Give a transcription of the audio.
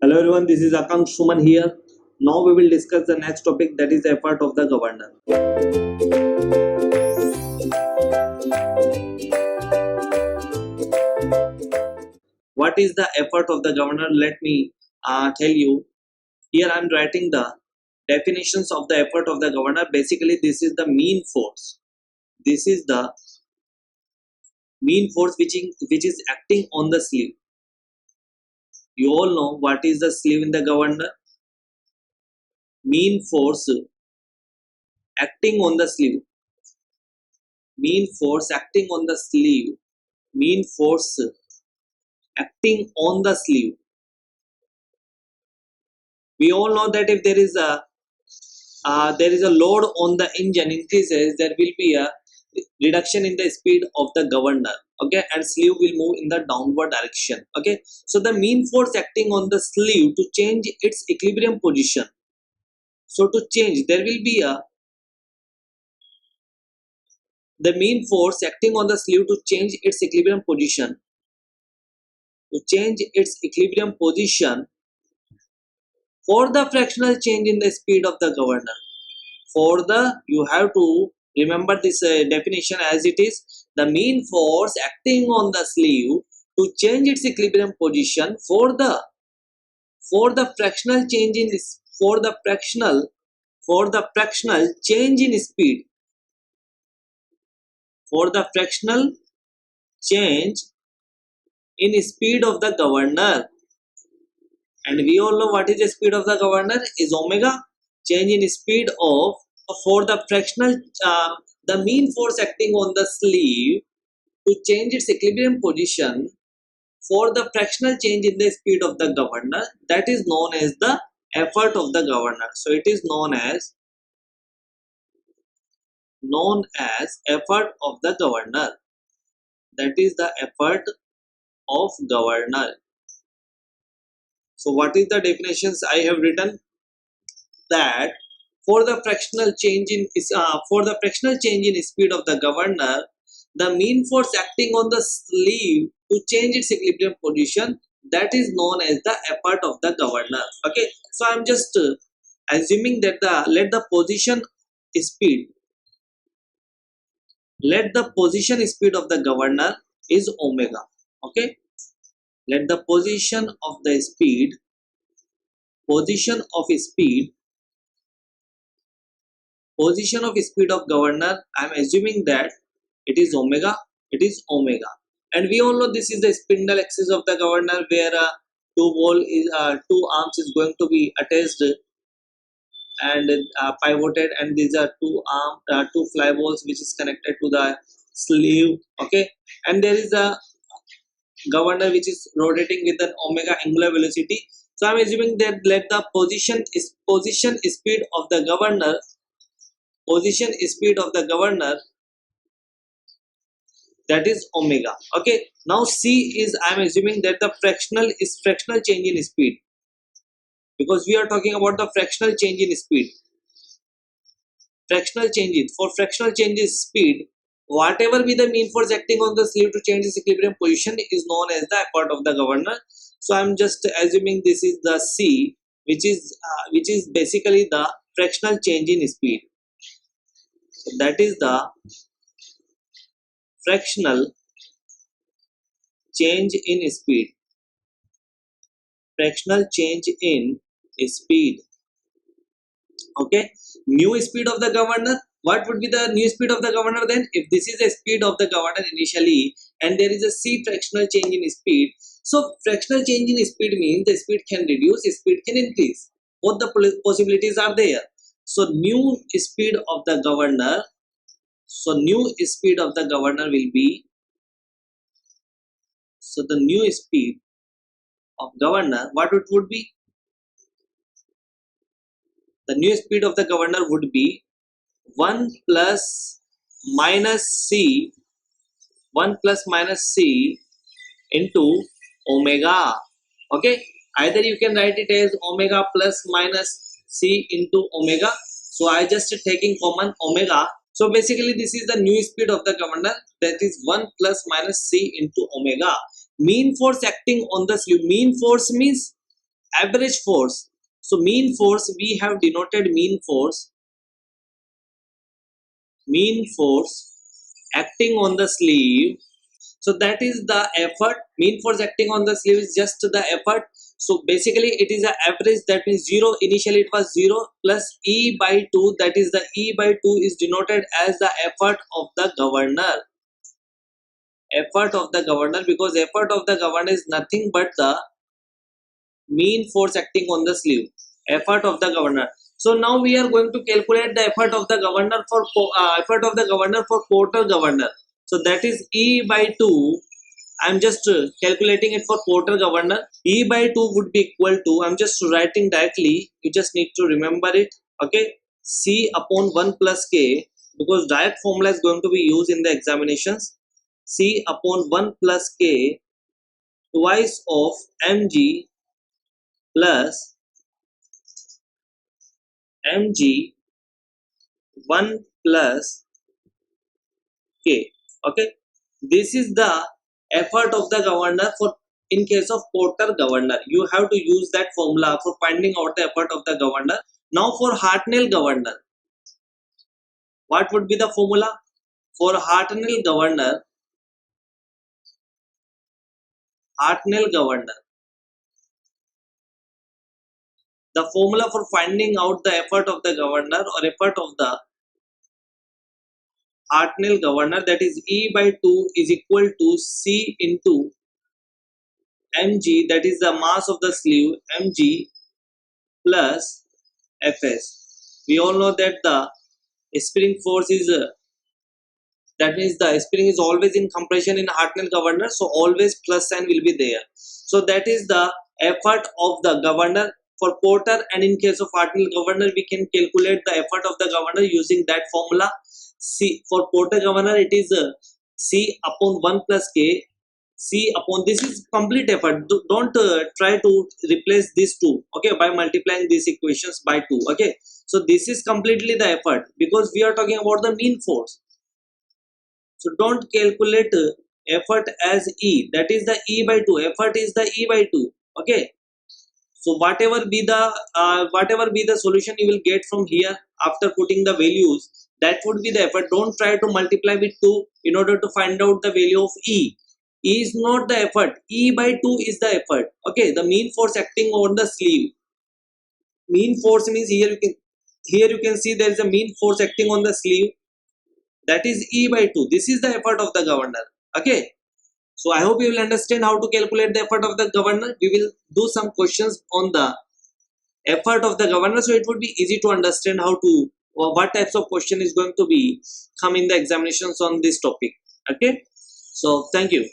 Hello everyone, this is Akansh Suman here. Now we will discuss the next topic, that is the effort of the governor. What is the effort of the governor? Let me tell you. Here I am writing the definitions of the effort of the governor. Basically, this is the mean force. This is the mean force which is acting on the sleeve. You all know what is the sleeve in the governor. Mean force acting on the sleeve. Mean force acting on the sleeve. Mean force acting on the sleeve. We all know that if there is a load on the engine increases, there will be a reduction in the speed of the governor. Okay, and sleeve will move in the downward direction. Okay, so the mean force acting on the sleeve to change its equilibrium position. So to change, there will be a the mean force acting on the sleeve to change its equilibrium position. To change its equilibrium position for the fractional change in the speed of the governor. For the, you have to remember this definition as it is: the mean force acting on the sleeve to change its equilibrium position for the fractional change in this for the fractional change in speed for the fractional change in speed of the governor. And we all know what is the speed of the governor is omega. Change in speed of for the fractional the mean force acting on the sleeve to change its equilibrium position for the fractional change in the speed of the governor, that is known as the effort of the governor. So it is known as effort of the governor. That is the effort of governor. So what is the definitions I have written? That for the fractional change in speed of the governor, the mean force acting on the sleeve to change its equilibrium position, that is known as the effort of the governor. Okay, so I'm just assuming that let the position speed of the governor is omega. Okay, let the position of speed of governor, I'm assuming that it is omega. And we all know this is the spindle axis of the governor, where two arms is going to be attached and pivoted, and these are two fly balls which is connected to the sleeve. Okay, and there is a governor which is rotating with an omega angular velocity. So I'm assuming that let the position speed of the governor, that is omega. Okay, now c is, I'm assuming that the fractional change in speed, because we are talking about the fractional change in speed. Fractional change in speed, whatever be the mean force acting on the sleeve to change its equilibrium position is known as the effort of the governor. So I'm just assuming this is the c, which is basically the fractional change in speed. So that is the fractional change in speed. Fractional change in speed. Okay, new speed of the governor. What would be the new speed of the governor then? If this is the speed of the governor initially and there is a c fractional change in speed, so fractional change in speed means the speed can reduce, speed can increase. Both the possibilities are there. So new speed of the governor. So new speed of the governor will be. So the new speed of governor, what it would be? The new speed of the governor would be 1 plus minus c into omega. Okay, either you can write it as omega plus minus c into omega. So I just taking common omega. So basically this is the new speed of the governor, that is 1 plus minus c into omega. Mean force acting on the sleeve. Mean force means average force. So mean force, we have denoted mean force acting on the sleeve. So that is the effort. Mean force acting on the sleeve is just the effort. So basically it is an average, that means 0. Initially it was 0 plus E by 2, that is the E by 2 is denoted as the effort of the governor. Effort of the governor, because effort of the governor is nothing but the mean force acting on the sleeve. Effort of the governor. So now we are going to calculate the effort of the governor for porter governor. So that is E by 2. I'm just calculating it for porter governor. E by 2 would be equal to, I'm just writing directly, you just need to remember it, okay, C upon 1 plus K, because direct formula is going to be used in the examinations. C upon 1 plus K twice of mg plus mg 1 plus K. Okay, this is the effort of the governor for, in case of porter governor. You have to use that formula for finding out the effort of the governor. Now for Hartnell governor, what would be the formula? For Hartnell governor, the formula for finding out the effort of the governor or effort of the Hartnell governor, that is E by 2 is equal to C into mg, that is the mass of the sleeve, mg plus Fs. We all know that the spring force is that means the spring is always in compression in Hartnell governor, so always plus sign will be there. So that is the effort of the governor for porter, and in case of Hartnell governor we can calculate the effort of the governor using that formula. C for porter governor it is C upon 1 plus K. C upon, this is complete effort. Don't try to replace these two, okay, by multiplying these equations by 2, okay. So this is completely the effort, because we are talking about the mean force. So don't calculate effort as E, that is the E by 2. Effort is the E by 2, okay. So whatever be the solution you will get from here after putting the values, that would be the effort. Don't try to multiply with 2 in order to find out the value of E. E is not the effort. E by 2 is the effort, okay. The mean force acting on the sleeve. Mean force means here you can see there is a mean force acting on the sleeve, that is E by 2. This is the effort of the governor, okay. So I hope you will understand how to calculate the effort of the governor. We will do some questions on the effort of the governor, so it would be easy to understand how to, or what types of question is going to be come in the examinations on this topic, okay. So thank you.